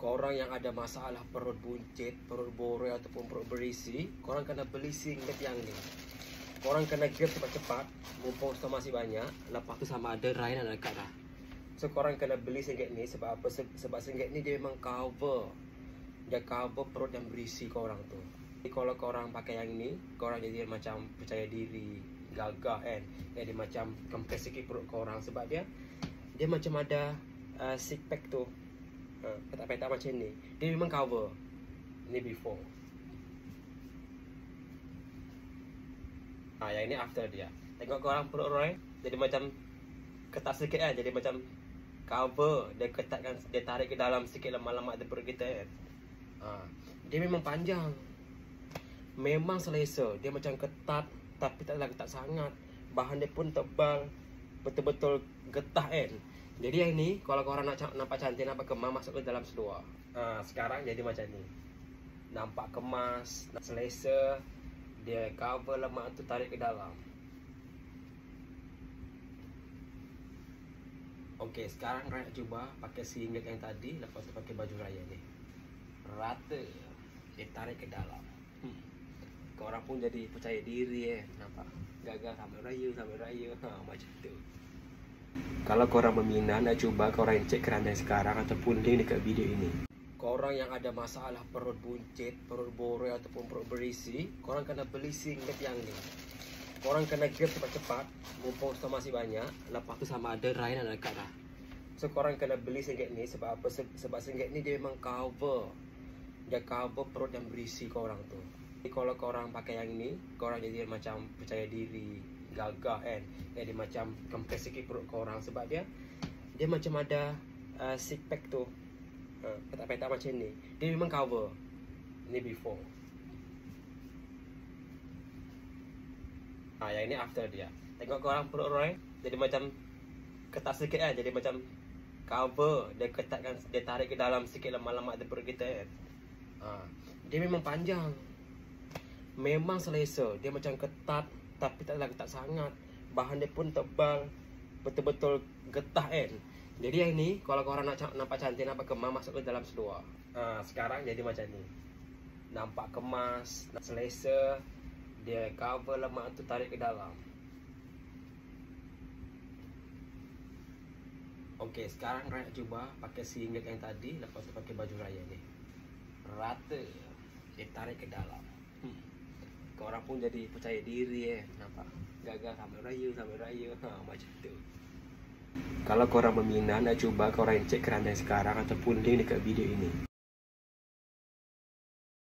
Korang yang ada masalah perut buncit, perut boroi ataupun perut berisi, korang kena beli singlet yang ni. Korang kena grab cepat-cepat, mumpung stok masih banyak. Lepas tu sama ada Ryan dan dekat dah. So korang kena beli singlet ni sebab apa? Sebab singlet ni dia memang cover. Dia cover perut yang berisi korang tu. Jadi kalau korang pakai yang ni, korang jadi macam percaya diri, gagah kan. Jadi macam kempes sikit perut korang sebab dia macam ada six pack tu. Petak-petak macam ni. Dia memang cover. Ni before. Yang ini after dia. Tengok korang perut Roy, jadi macam ketat sikit kan. Jadi macam cover. Dia ketatkan, dia tarik ke dalam sikit lemak-lemak di perut kita kan. Dia memang panjang. Memang selesa. Dia macam ketat, tapi taklah ketat sangat. Bahan dia pun tebal. Betul-betul getah kan. Jadi yang ni, kalau korang nak nampak cantik, nampak kemas, masuk ke dalam seluar. Sekarang jadi macam ni. Nampak kemas, selesa. Dia cover lemak tu, tarik ke dalam. Okey, sekarang Raya cuba pakai singlet yang tadi. Lepas tu pakai baju Raya ni. Rata. Dia tarik ke dalam. Korang pun jadi percaya diri nampak. Gagal sampai Raya. Macam tu. Kalau korang berminat nak cuba, korang cek keranjang sekarang ataupun link dekat video ini. Korang yang ada masalah perut buncit, perut boroi ataupun perut berisi, korang kena beli singlet yang ni. Korang kena grab cepat-cepat, mumpung stok masih banyak. Lepas tu sama ada Ryan dan dekat dah. So korang kena beli singlet ni sebab apa? Sebab singlet ni dia memang cover. Dia cover perut yang berisi korang tu. Jadi kalau korang pakai yang ni, korang jadi macam percaya diri, gagah kan. Jadi macam kempes sikit perut korang sebab dia macam ada six pack tu. Petak-petak macam ni. Dia memang cover. Ni before. Yang ini after dia. Tengok korang perut Roy, jadi macam ketat sikit kan. Jadi macam cover. Dia ketatkan, dia tarik ke dalam sikit lemak-lemak di perut kita kan. Dia memang panjang. Memang selesa. Dia macam ketat, tapi taklah ketat sangat. Bahan dia pun tebal. Betul-betul getah kan. Jadi yang ni, kalau korang nak nampak cantik, nampak kemas, masuk ke dalam seluar. Sekarang jadi macam ni. Nampak kemas, selesa. Dia cover lemak tu, tarik ke dalam. Okey, sekarang Raya cuba pakai singlet yang tadi. Lepas tu pakai baju Raya ni. Rata. Dia tarik ke dalam. Korang pun jadi percaya diri nampak. Gagal sampai Raya. Macam tu. Kalau korang berminat nak cuba, korang cek keranjang sekarang ataupun link dekat video ini.